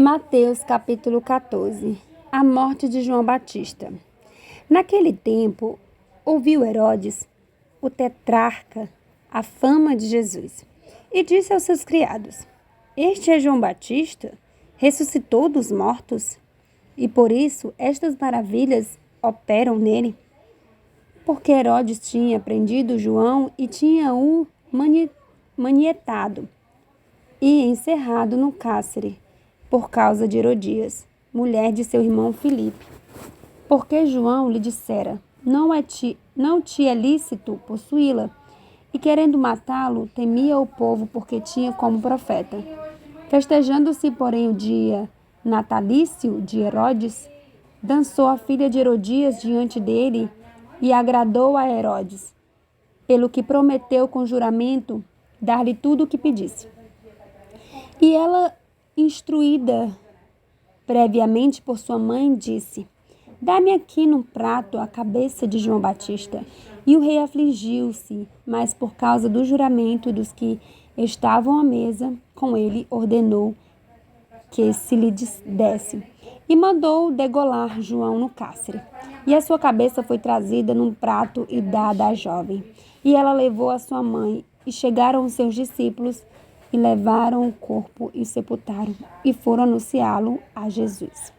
Mateus capítulo 14. A morte de João Batista. Naquele tempo, ouviu Herodes, o tetrarca, a fama de Jesus, e disse aos seus criados: Este é João Batista, ressuscitou dos mortos, e por isso estas maravilhas operam nele. Porque Herodes tinha prendido João e tinha-o manietado e encerrado no cárcere, por causa de Herodias, mulher de seu irmão Filipe. Porque João lhe dissera: não te é lícito possuí-la. E querendo matá-lo, temia o povo, porque tinha como profeta. Festejando-se, porém, o dia natalício de Herodes, dançou a filha de Herodias diante dele e agradou a Herodes, pelo que prometeu com juramento dar-lhe tudo o que pedisse. E ela, instruída previamente por sua mãe, disse: Dá-me aqui num prato a cabeça de João Batista. E o rei afligiu-se, mas por causa do juramento dos que estavam à mesa com ele, ordenou que se lhe desse. E mandou degolar João no cárcere. E a sua cabeça foi trazida num prato e dada à jovem. E ela levou a sua mãe, e chegaram os seus discípulos, e levaram o corpo e sepultaram, e foram anunciá-lo a Jesus.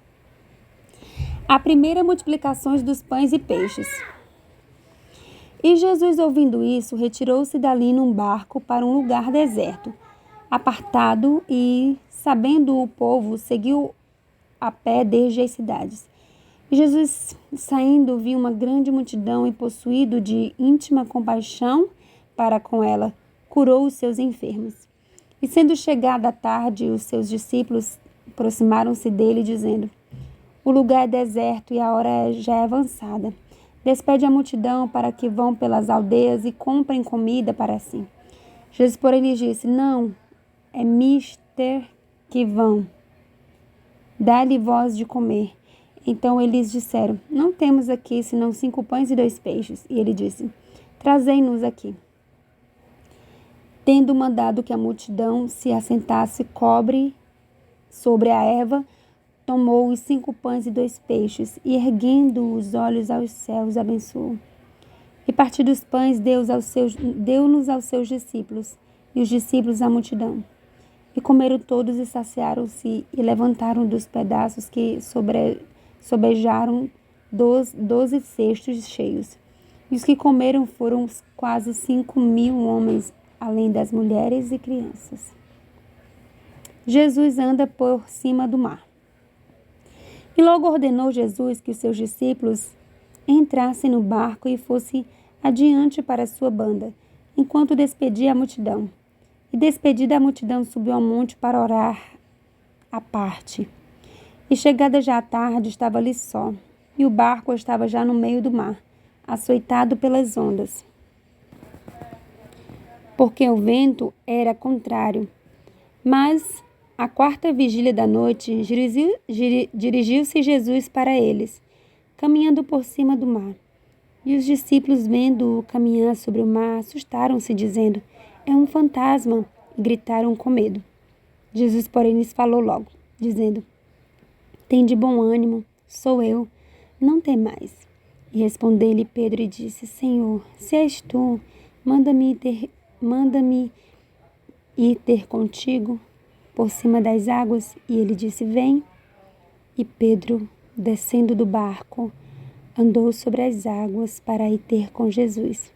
A primeira multiplicação dos pães e peixes. E Jesus, ouvindo isso, retirou-se dali num barco para um lugar deserto, apartado, e, sabendo o povo, seguiu a pé desde as cidades. E Jesus, saindo, viu uma grande multidão e, possuído de íntima compaixão para com ela, curou os seus enfermos. E sendo chegada a tarde, os seus discípulos aproximaram-se dele, dizendo: O lugar é deserto e a hora já é avançada. Despede a multidão para que vão pelas aldeias e comprem comida para si. Jesus, porém, lhes disse: Não, é mister que vão. Dá-lhe vós de comer. Então eles disseram: Não temos aqui senão 5 pães e 2 peixes. E ele disse: Trazei-nos aqui. Tendo mandado que a multidão se assentasse sobre a erva, tomou os 5 pães e 2 peixes, e erguendo os olhos aos céus, abençoou. E partindo os pães, deu-nos aos seus discípulos, e os discípulos à multidão. E comeram todos e saciaram-se, e levantaram dos pedaços que sobejaram 12 cestos cheios. E os que comeram foram quase 5.000 homens, além das mulheres e crianças. Jesus anda por cima do mar. E logo ordenou Jesus que os seus discípulos entrassem no barco e fossem adiante para a sua banda, enquanto despedia a multidão. E despedida a multidão, subiu ao monte para orar à parte. E chegada já a tarde, estava ali só, e o barco estava já no meio do mar, açoitado pelas ondas, porque o vento era contrário. Mas à 4ª vigília da noite, dirigiu-se Jesus para eles, caminhando por cima do mar. E os discípulos, vendo-o caminhar sobre o mar, assustaram-se, dizendo: É um fantasma, e gritaram com medo. Jesus, porém, lhes falou logo, dizendo: Tende bom ânimo, sou eu, não temais. E respondeu-lhe Pedro e disse: Senhor, se és tu, manda-me ir ter contigo por cima das águas. E ele disse: Vem. E Pedro, descendo do barco, andou sobre as águas para ir ter com Jesus.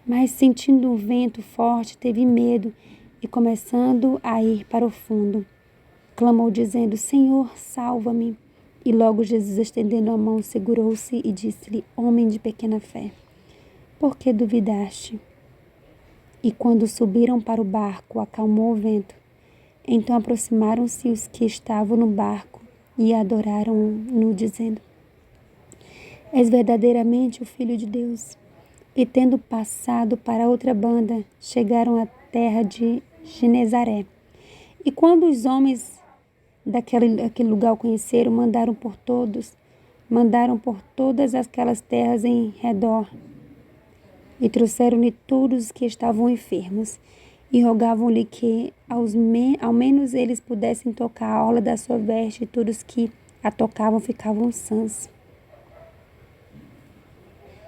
Mas, sentindo um vento forte, teve medo e, começando a ir para o fundo, clamou, dizendo: Senhor, salva-me. E logo Jesus, estendendo a mão, segurou-se e disse-lhe: Homem de pequena fé, por que duvidaste? E quando subiram para o barco, acalmou o vento. Então aproximaram-se os que estavam no barco e adoraram-no, dizendo: És verdadeiramente o Filho de Deus. E tendo passado para outra banda, chegaram à terra de Genezaré. E quando os homens daquele lugar o conheceram, mandaram por todas aquelas terras em redor, e trouxeram-lhe todos os que estavam enfermos, e rogavam-lhe que ao menos eles pudessem tocar a orla da sua veste, e todos que a tocavam ficavam sãs.